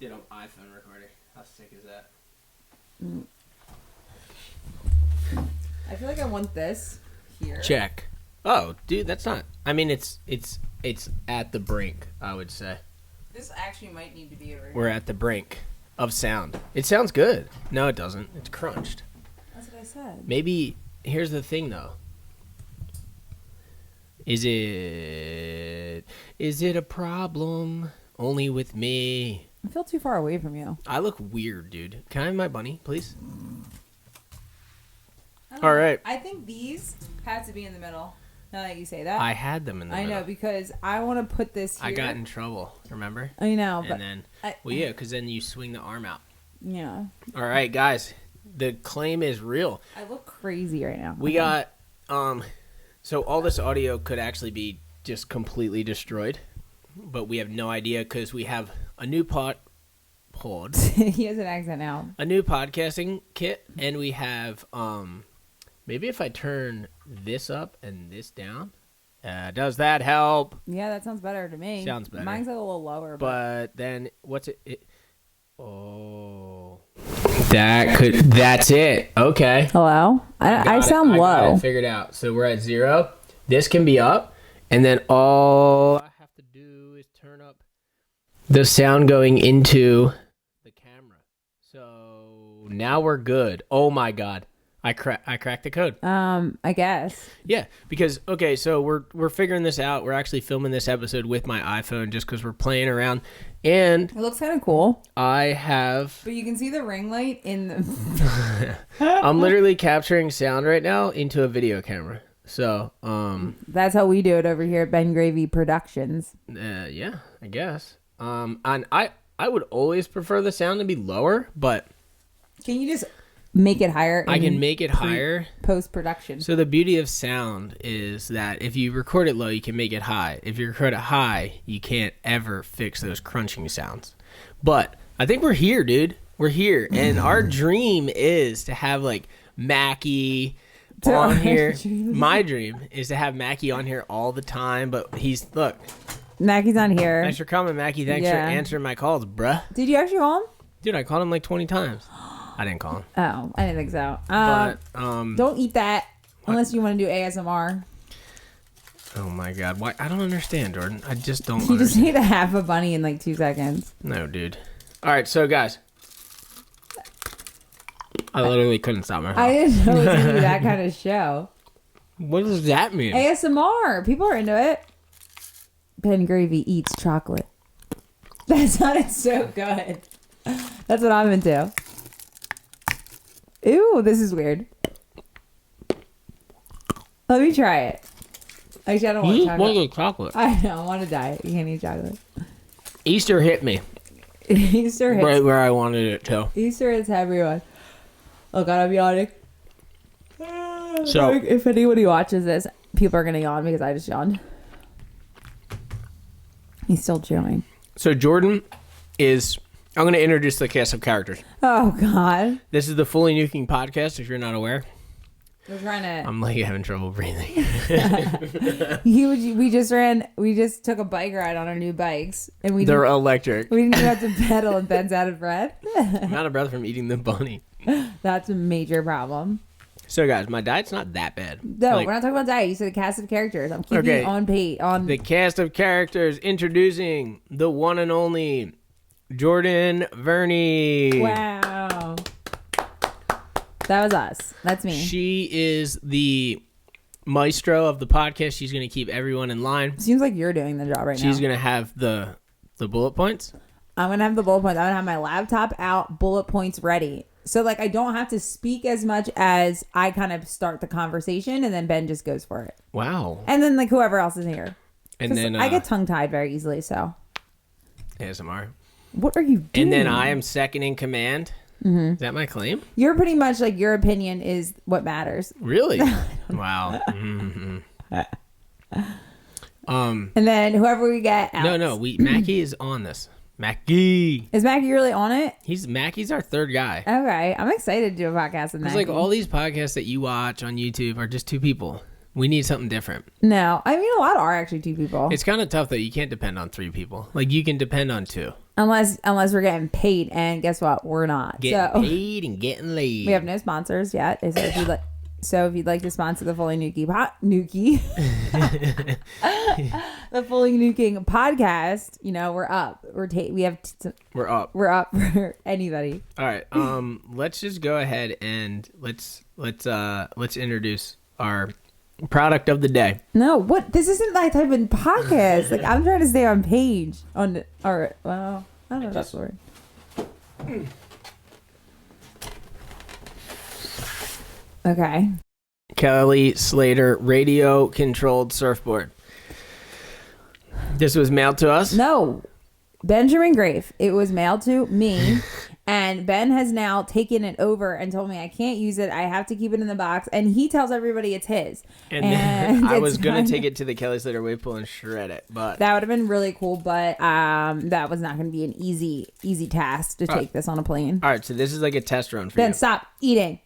did an iPhone recording. How sick is that? I feel like I want this here. Check. Oh, dude, that's not. I mean, it's at the brink, I would say. This actually might need to be over here. We're at the brink of sound. It sounds good. No, it doesn't. It's crunched. That's what I said. Maybe, here's the thing, though. Is it a problem only with me? I feel too far away from you. I look weird, dude. Can I have my bunny, please? All right. I think these had to be in the middle. Now that you say that. I had them in the middle. I know, because I want to put this here. I got in trouble, remember? I know, but... And then, yeah, because then you swing the arm out. Yeah. All right, guys. The claim is real. I look crazy right now. We got, so all this audio could actually be just completely destroyed, but we have no idea because we have a new pod. He has an accent now. A new podcasting kit, and we have, maybe if I turn this up and this down, does that help? Yeah, that sounds better to me. Sounds better. Mine's like a little lower. But then, what's it? Oh. That's it. Okay. Hello? I sound I got low. it figured out. So we're at 0. This can be up, and then all I have to do is turn up the sound going into the camera. So now we're good. Oh my God. I cracked the code. I guess. Yeah, because okay, so we're figuring this out. We're actually filming this episode with my iPhone just because we're playing around, and It looks kind of cool. I have. But you can see the ring light in the... I'm literally capturing sound right now into a video camera. So That's how we do it over here at Ben Gravy Productions. yeah, I guess. And I would always prefer the sound to be lower, but Can you just make it higher? I can make it higher. Post-production. So the beauty of sound is that if you record it low, you can make it high. If you record it high, you can't ever fix those crunching sounds. But I think we're here, dude. We're here. And our dream is to have like Mackie on here. My dream is to have Mackie on here all the time. But look. Mackie's on here. Thanks for coming, Mackie. Thanks for answering my calls, bruh. Did you actually call him? Dude, I called him like 20 times. I didn't call him. Oh, I didn't think so. But, don't eat that unless you want to do ASMR. Oh my God. Why? I don't understand, Jordan. I just don't You just need to have a bunny in like 2 seconds. No, dude. All right, so guys. I literally couldn't stop myself. I didn't know it was going to be that kind of show. What does that mean? ASMR. People are into it. Ben Gravy eats chocolate. That sounded so good. That's what I'm into. Ew, this is weird. Let me try it. Actually, I don't want chocolate. I know, I want to die. You can't eat chocolate. Easter hit me. Easter hits. Right where I wanted it to. Easter hits everyone. Oh God, I'm yawning. So, if anybody watches this, people are going to yawn because I just yawned. He's still chewing. So Jordan is... I'm going to introduce the cast of characters. Oh, God. This is the Fully Nuking podcast, if you're not aware. We're trying to... I'm like having trouble breathing. We just took a bike ride on our new bikes. And They're electric. We didn't even have to pedal and Ben's out of breath. I'm out of breath from eating the bunny. That's a major problem. So, guys, my diet's not that bad. No, we're not talking about diet. You said the cast of characters. I'm keeping it on page. The cast of characters introducing the one and only... Jordan Verney. Wow. That was us. That's me. She is the maestro of the podcast. She's going to keep everyone in line. Seems like you're doing the job right now. She's going to have the bullet points. I'm going to have the bullet points. I'm going to have my laptop out, bullet points ready. So, like, I don't have to speak as much as I kind of start the conversation, and then Ben just goes for it. Wow. And then, like, whoever else is here. And then I get tongue-tied very easily, so. ASMR. What are you doing? And then I am second in command. Mm-hmm. Is that my claim? You're pretty much like your opinion is what matters. Really? Wow. Mm-hmm. And then whoever we get out. No. Mackie is on this. Mackie. Is Mackie really on it? Mackie's our third guy. Okay. I'm excited to do a podcast with Mackie. It's like all these podcasts that you watch on YouTube are just 2 people. We need something different. No. I mean, a lot are actually 2 people. It's kind of tough that you can't depend on 3 people. Like, you can depend on 2. Unless we're getting paid, and guess what? We're not. Getting paid and getting laid. We have no sponsors yet. So if you'd like to sponsor the Fully Nuking the Fully Nuking podcast, we're up. We're up for anybody. All right. Let's just go ahead and let's introduce our product of the day. No, what? This isn't that type of podcast. Like, I'm trying to stay on page. All right. Well, I don't know if that's the word. Okay. Kelly Slater radio controlled surfboard. This was mailed to us? No. Benjamin Grafe. It was mailed to me. And Ben has now taken it over and told me I can't use it. I have to keep it in the box. And he tells everybody it's his. And I was going to take it to the Kelly Slater wave pool and shred it. But that would have been really cool. But that was not going to be an easy task to take this on a plane. All right. So this is like a test run for you. Ben, stop eating.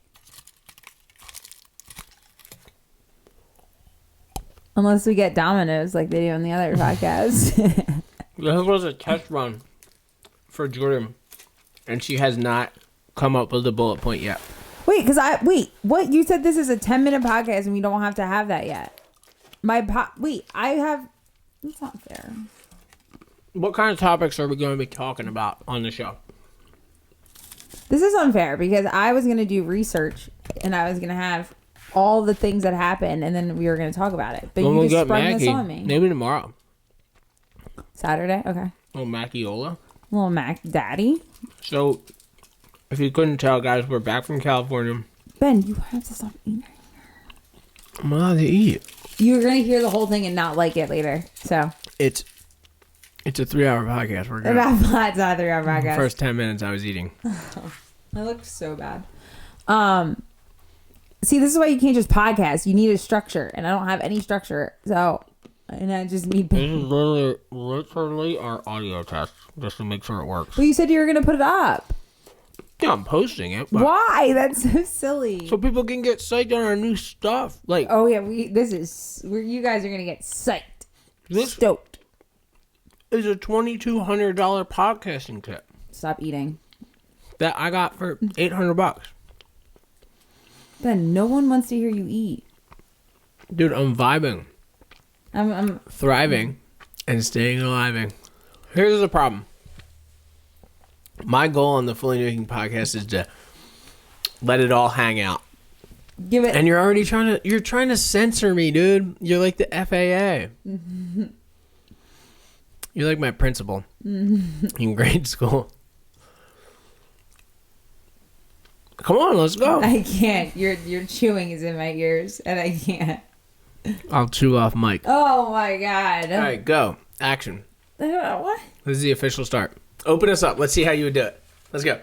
Unless we get Domino's like they do on the other podcast. This was a test run for Jordan. And she has not come up with a bullet point yet. Wait, what? You said this is a 10-minute podcast and we don't have to have that yet. It's not fair. What kind of topics are we going to be talking about on the show? This is unfair because I was going to do research and I was going to have all the things that happened and then we were going to talk about it. But when you just sprung this on me. Maybe tomorrow. Saturday? Okay. Little Mackiola. Little Mac Daddy. So, if you couldn't tell, guys, we're back from California. Ben, you have to stop eating. I'm allowed to eat. You're going to hear the whole thing and not like it later. So. It's a 3-hour podcast. We're good. It's not a 3-hour podcast. First 10 minutes I was eating. I look so bad. See, this is why you can't just podcast. You need a structure, and I don't have any structure. So, and I just need. This is literally our audio test, just to make sure it works. Well, you said you were gonna put it up. Yeah, I'm posting it. Why? That's so silly. So people can get psyched on our new stuff. Like, oh yeah, you guys are gonna get psyched. Stoked. Is a $2,200 podcasting kit. Stop eating. That I got for $800. Ben, no one wants to hear you eat. Dude, I'm vibing. I'm thriving and staying alive. Here's the problem. My goal on the Fully Nuking podcast is to let it all hang out. Give it. And you're already trying to censor me, dude. You're like the FAA. Mm-hmm. You're like my principal in grade school. Come on, let's go. I can't. Your chewing is in my ears, and I can't. I'll chew off mic. Oh my god! All right, go. Action. What? This is the official start. Open us up. Let's see how you would do it. Let's go.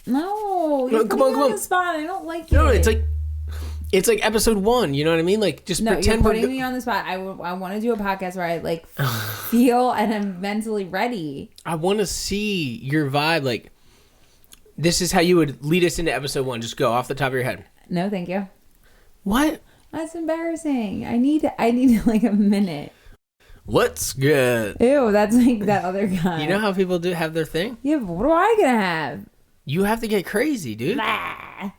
No, come on. The spot. I don't like it. No, it's like episode 1. You know what I mean? Like, just pretend you're putting me on the spot. I want to do a podcast where I like feel and I'm mentally ready. I want to see your vibe. Like, this is how you would lead us into episode 1. Just go off the top of your head. No, thank you. What? That's embarrassing. I need like a minute. What's good? Ew, that's like that other guy. You know how people do have their thing? Yeah, but what am I gonna have? You have to get crazy, dude. Nah.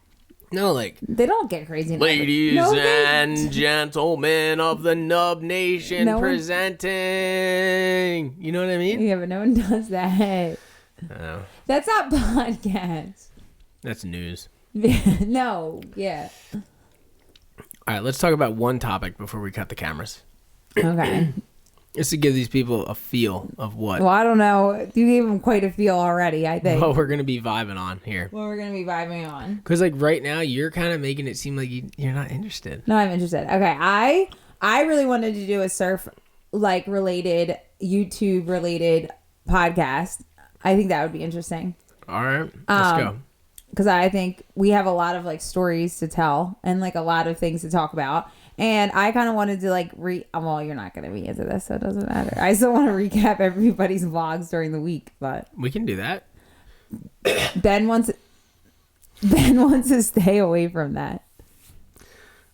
No, like... They don't get crazy. Ladies and gentlemen of the Nub Nation presenting. You know what I mean? Yeah, but no one does that. Oh. That's not podcast. That's news. No, yeah. All right, let's talk about one topic before we cut the cameras. Okay. Just to give these people a feel of what. Well, I don't know. You gave them quite a feel already, I think. What we're going to be vibing on here. What we're going to be vibing on. Because, like, right now, you're kind of making it seem like you're not interested. No, I'm interested. Okay, I really wanted to do a surf, like, related, YouTube-related podcast. I think that would be interesting. All right, let's go. Because I think we have a lot of, like, stories to tell and, like, a lot of things to talk about. And I kind of wanted to, like, well, you're not going to be into this, so it doesn't matter. I still want to recap everybody's vlogs during the week, but... We can do that. Ben wants to stay away from that.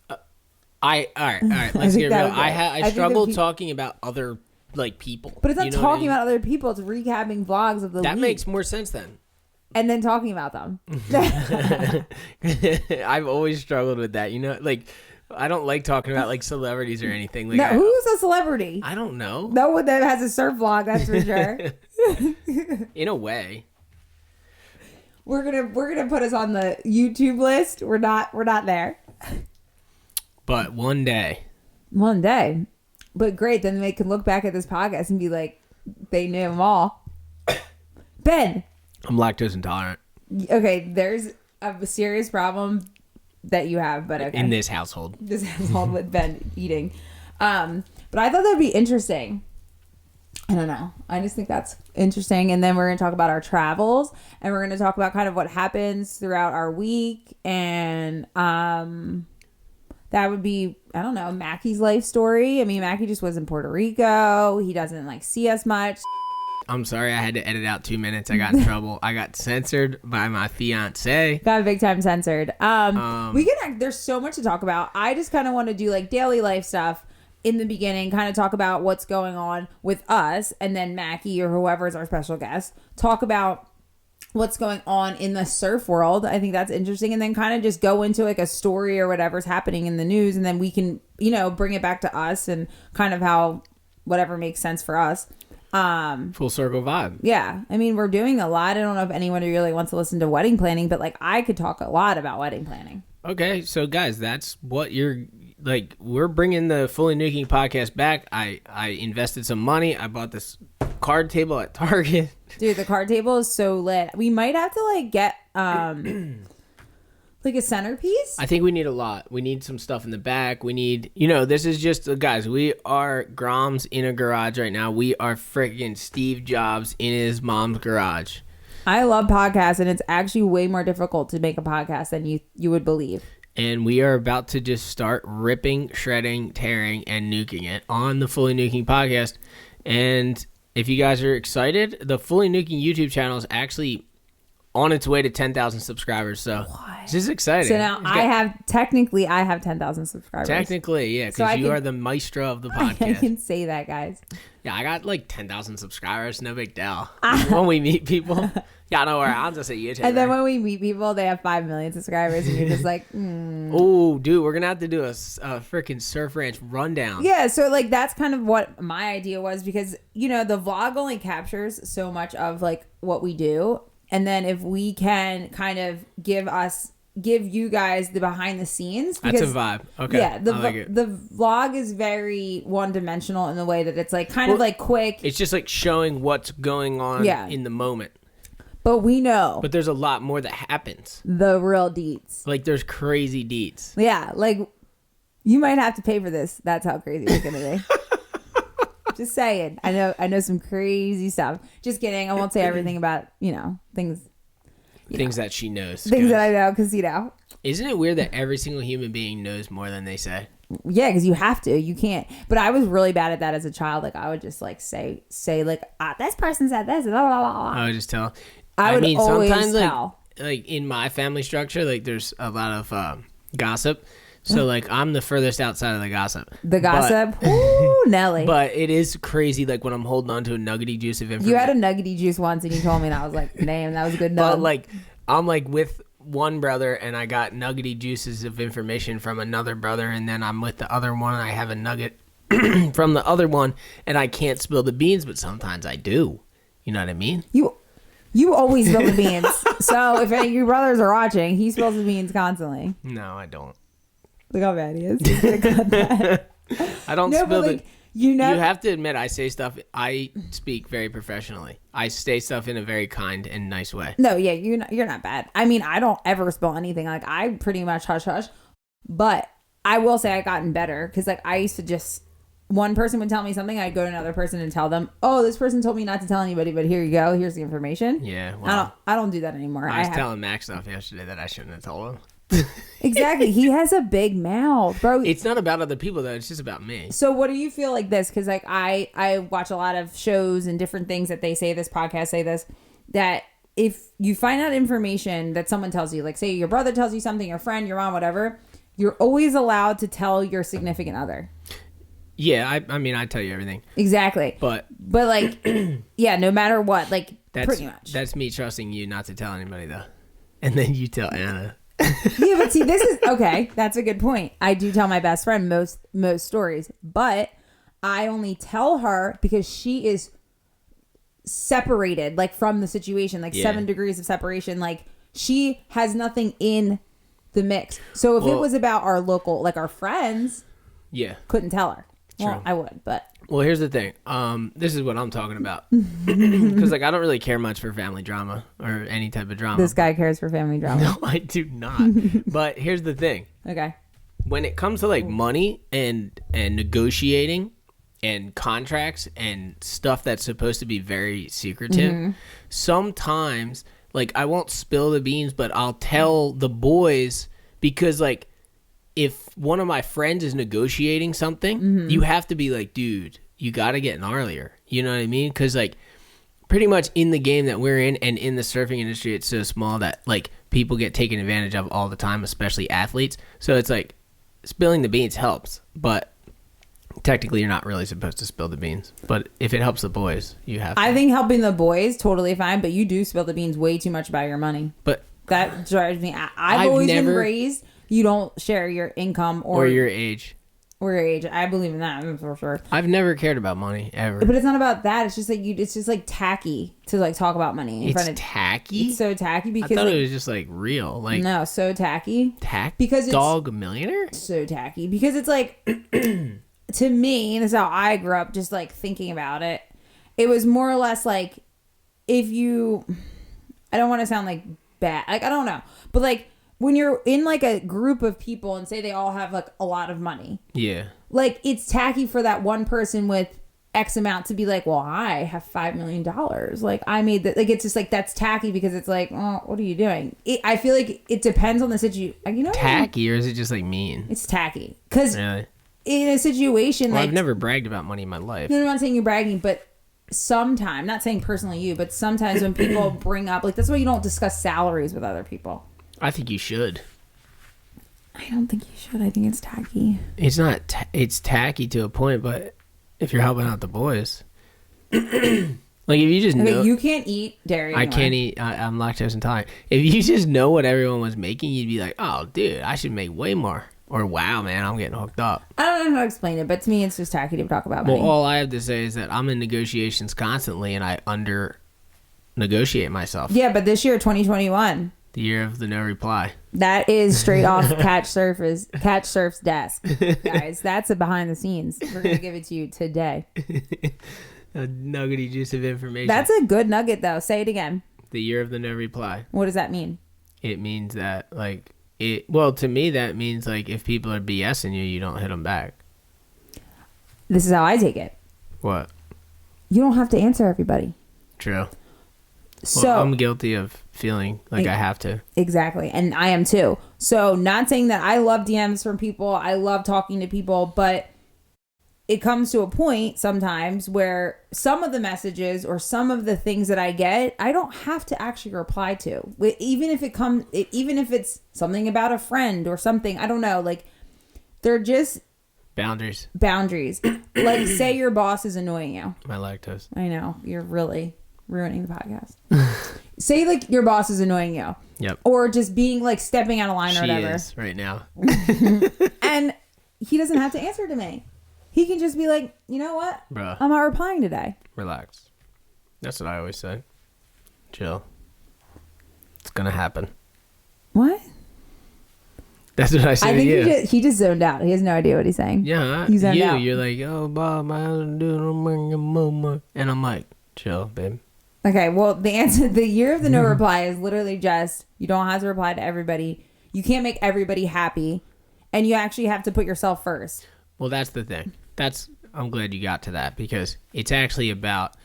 All right, let's get real. I struggle talking about other like people. But it's not You know what I talking mean? about other people. It's recapping vlogs of the That week. makes more sense then. And then talking about them. I've always struggled with that. You know, like I don't like talking about like celebrities or anything. Like No, who's a celebrity? I don't know. No one that has a surf vlog, that's for sure. In a way. We're gonna put us on the YouTube list. We're not there. But one day. One day. But great, then they can look back at this podcast and be like, they knew them all. Ben. I'm lactose intolerant. Okay, there's a serious problem that you have, but okay. In this household. This household with Ben eating. But I thought that'd be interesting. I don't know. I just think that's interesting. And then we're going to talk about our travels, and we're going to talk about kind of what happens throughout our week. And that would be, I don't know, Mackie's life story. I mean, Mackie just was in Puerto Rico. He doesn't like see us much. I'm sorry I had to edit out 2 minutes. I got in trouble. I got censored by my fiance. Got big time censored. There's so much to talk about. I just kind of want to do like daily life stuff in the beginning, kind of talk about what's going on with us, and then Mackie or whoever is our special guest talk about what's going on in the surf world. I think that's interesting. And then kind of just go into like a story or whatever's happening in the news, and then we can, bring it back to us and kind of how whatever makes sense for us. Full circle vibe. Yeah. I mean, we're doing a lot. I don't know if anyone really wants to listen to wedding planning, but like I could talk a lot about wedding planning. Okay. So guys, that's what you're like. We're bringing the Fully Nuking podcast back. I invested some money. I bought this card table at Target. Dude, the card table is so lit. We might have to like get, like a centerpiece. I think we need a lot. We need some stuff in the back. We need, this is just, guys, we are Groms in a garage right now. We are freaking Steve Jobs in his mom's garage. I love podcasts, and it's actually way more difficult to make a podcast than you would believe. And we are about to just start ripping, shredding, tearing, and nuking it on the Fully Nuking podcast. And if you guys are excited, the Fully Nuking YouTube channel is actually on its way to 10,000 subscribers. So this is exciting. So now I have 10,000 subscribers. Technically, yeah, because you are the maestro of the podcast. I can say that, guys. Yeah, I got like 10,000 subscribers. No big deal. When we meet people, y'all know where I'm just a YouTuber. And then when we meet people, they have 5 million subscribers, and you're just like, Oh, dude, we're going to have to do a freaking Surf Ranch rundown. Yeah, so like that's kind of what my idea was, because, the vlog only captures so much of like what we do. And then if we can kind of give you guys the behind the scenes. Because, that's a vibe. Okay. Yeah, I like it. The vlog is very one dimensional in the way that it's like kind of like quick. It's just like showing what's going on in the moment. But we know. But there's a lot more that happens. The real deets. Like there's crazy deets. Yeah, like you might have to pay for this. That's how crazy it's going to be. Just saying. I know some crazy stuff. Just kidding. I won't say everything about, things. Things that she knows. Things that I know, because, Isn't it weird that every single human being knows more than they say? Yeah, because you have to. You can't. But I was really bad at that as a child. Like, I would just, like, say like, this person said this. Blah, blah, blah. I would just tell. I would always sometimes, tell. Like, in my family structure, like, there's a lot of gossip. So, like, I'm the furthest outside of the gossip. The gossip? Ooh, Nelly. But it is crazy, like, when I'm holding on to a nuggety juice of information. You had a nuggety juice once, and you told me, and I was like, damn, that was a good nug. But, like, I'm, like, with one brother, and I got nuggety juices of information from another brother, and then I'm with the other one, and I have a nugget from the other one, and I can't spill the beans, but sometimes I do. You know what I mean? You always spill the beans. So, if any of your brothers are watching, he spills the beans constantly. No, I don't. Look how bad he is. He's gonna cut that. I don't spill like, the... You have to admit, I say stuff... I speak very professionally. I say stuff in a very kind and nice way. No, yeah, you're not bad. I mean, I don't ever spill anything. Like, I pretty much hush. But I will say I've gotten better. Because, like, I used to just... One person would tell me something, I'd go to another person and tell them, oh, this person told me not to tell anybody, but here you go. Here's the information. Yeah, well... I don't do that anymore. I was telling Max stuff yesterday that I shouldn't have told him. Exactly. He has a big mouth, bro. It's not about other people though, it's just about me. So what do you feel like this? Because like I watch a lot of shows and different things that they say, this podcast say this, that if you find out information that someone tells you, like say your brother tells you something, your friend, your mom, whatever, you're always allowed to tell your significant other. Yeah, I mean, I tell you everything. Exactly. But like, yeah, no matter what, like, that's, pretty much. That's me trusting you not to tell anybody, though. And then you tell Anna. Yeah, but see, this is okay. That's a good point. I do tell my best friend most stories, but I only tell her because she is separated, like, from the situation, like 7 degrees of separation. Like, she has nothing in the mix. So if it was about our local, like our friends, couldn't tell her. Well, true. I would, but. Well, here's the thing. This is what I'm talking about. Because, like, I don't really care much for family drama or any type of drama. This guy cares for family drama. No, I do not. But here's the thing. Okay. When it comes to, like, money and negotiating and contracts and stuff that's supposed to be very secretive, sometimes, like, I won't spill the beans, but I'll tell the boys because, like, if one of my friends is negotiating something, you have to be like, dude, you got to get gnarlier. You know what I mean? Because, like, pretty much in the game that we're in and in the surfing industry, it's so small that, like, people get taken advantage of all the time, especially athletes. So it's like spilling the beans helps, but technically you're not really supposed to spill the beans. But if it helps the boys, you have to. I think helping the boys, totally fine, but you do spill the beans way too much about your money. But that drives me. I've always been raised... You don't share your income or your age. Or your age. I believe in that for sure. I've never cared about money ever. But it's not about that. It's just like it's just like tacky to like talk about money in front of. Tacky? It's so tacky because I thought it was just like real. Like no, so tacky. Because it's Dog Millionaire? So tacky. Because it's like to me, and this is how I grew up just like thinking about it. It was more or less like if you I don't want to sound like bad. Like I don't know. But like when you're in like a group of people and say they all have like a lot of money. Yeah. Like it's tacky for that one person with X amount to be like, well, I have $5 million. Like I made that. Like it's just like that's tacky because it's like, oh, what are you doing? I feel like it depends on the situation. You know, tacky or is it just like mean? It's tacky because really? In a situation I've never bragged about money in my life. No, I'm not saying you're bragging, but sometimes, not saying personally you, but sometimes when people bring up like that's why you don't discuss salaries with other people. I think you should. I don't think you should. I think it's tacky. It's not. It's tacky to a point, but if you're helping out the boys, like if you just know, you can't eat dairy. I can't eat. I'm lactose intolerant. If you just know what everyone was making, you'd be like, oh, dude, I should make way more. Or wow, man, I'm getting hooked up. I don't know how to explain it, but to me, it's just tacky to talk about money. Well, all I have to say is that I'm in negotiations constantly, and I under negotiate myself. Yeah, but this year, 2021. The year of the no reply. That is straight off Catch Surf's desk, guys. That's a behind the scenes. We're gonna give it to you today. A nuggety juice of information. That's a good nugget, though. Say it again. The year of the no reply. What does that mean? It means that well, to me, that means like if people are BSing you, you don't hit them back. This is how I take it. What? You don't have to answer everybody. True. So I'm guilty of feeling like I have to. Exactly. And I am too. So not saying that I love DMs from people. I love talking to people, but it comes to a point sometimes where some of the messages or some of the things that I get, I don't have to actually reply to. Even if it's something about a friend or something, I don't know. Like they're just boundaries. Like say your boss is annoying you. My lactose. I know. You're really ruining the podcast. Say like your boss is annoying you. Yep. Or just being like stepping out of line or whatever. Is right now. And he doesn't have to answer to me. He can just be like, you know what? Bruh. I'm not replying today. Relax. That's what I always say. Chill. It's gonna happen. What? That's what I say. I think he just zoned out. He has no idea what he's saying. Yeah, he zoned out. You're like, oh, Bob, I don't do, and I'm like, chill, babe. Okay, well, the year of the no reply is literally just, you don't have to reply to everybody. You can't make everybody happy. And you actually have to put yourself first. Well, that's the thing. I'm glad you got to that because it's actually about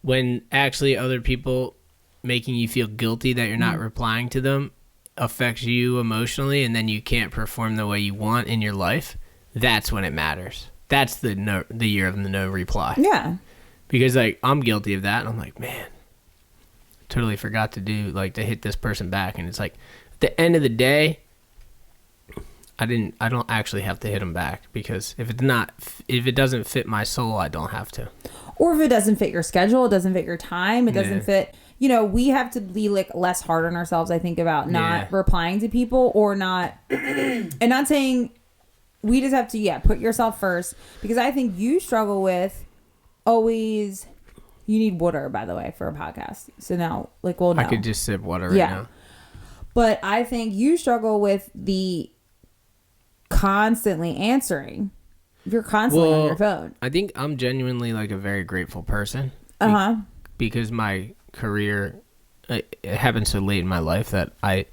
when actually other people making you feel guilty that you're not replying to them affects you emotionally and then you can't perform the way you want in your life. That's when it matters. That's the year of the no reply. Yeah. Because, like, I'm guilty of that, and I'm like, man, totally forgot to hit this person back. And it's like, at the end of the day, I don't actually have to hit them back, because if it doesn't fit my soul, I don't have to. Or if it doesn't fit your schedule, it doesn't fit your time, it doesn't fit, we have to be like less hard on ourselves, I think, about not replying to people or not, and not saying, we just have to, put yourself first, because I think you struggle with always, you need water, by the way, for a podcast. So now, like, well, no. I could just sip water right now. But I think you struggle with the constantly answering. You're constantly on your phone. I think I'm genuinely like a very grateful person. Because my career, it happened so late in my life that I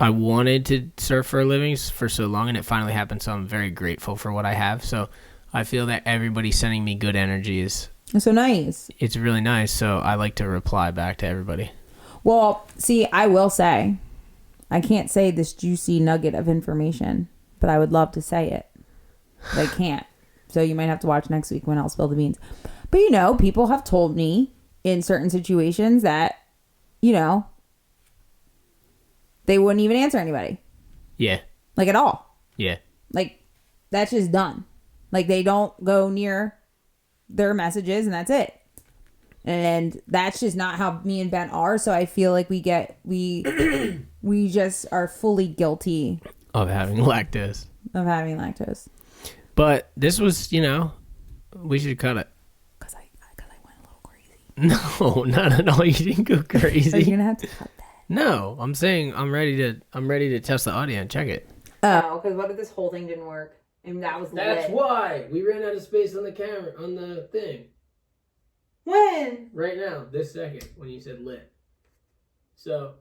wanted to surf for a living for so long, and it finally happened. So I'm very grateful for what I have. So I feel that everybody sending me good energy is so nice. It's really nice. So I like to reply back to everybody. Well, see, I will say, I can't say this juicy nugget of information, but I would love to say it. But I can't. So you might have to watch next week when I'll spill the beans. But, people have told me in certain situations that, they wouldn't even answer anybody. Yeah. Like, at all. Yeah. Like, that's just done. Like, they don't go near their messages, and that's it. And that's just not how me and Ben are. So I feel like we just are fully guilty of having lactose. But this was, we should cut it. Because I went a little crazy. No, not at all. You didn't go crazy. Are you gonna have to cut that? No, I'm saying I'm ready to test the audio and check it. Oh, because what if this whole thing didn't work? And that was That's why we ran out of space on the camera, on the thing. When? Right now, this second, when you said lit. So.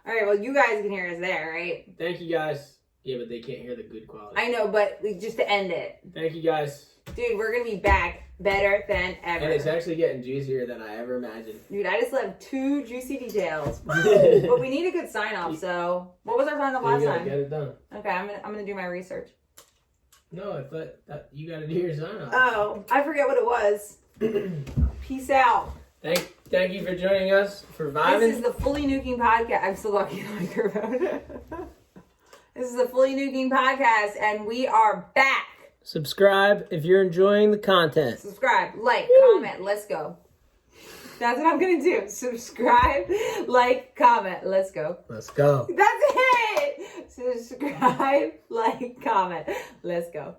All right, well, you guys can hear us there, right? Thank you, guys. Yeah, but they can't hear the good quality. I know, but just to end it. Thank you, guys. Dude, we're going to be back better than ever. And it's actually getting juicier than I ever imagined. Dude, I just left 2 juicy details. But we need a good sign-off, so. What was our sign-off last time? Get it done. Okay, I'm gonna do my research. No, I thought that you got to do your sign-off. Oh, I forget what it was. Peace out. Thank you for joining us for vibing. This is the Fully Nuking podcast. I'm still lucky the microphone. This is the Fully Nuking podcast, and we are back. Subscribe if you're enjoying the content. Subscribe, like, comment. Let's go. That's what I'm gonna do. Subscribe, like, comment. Let's go. Let's go. That's it. Subscribe, like, comment. Let's go.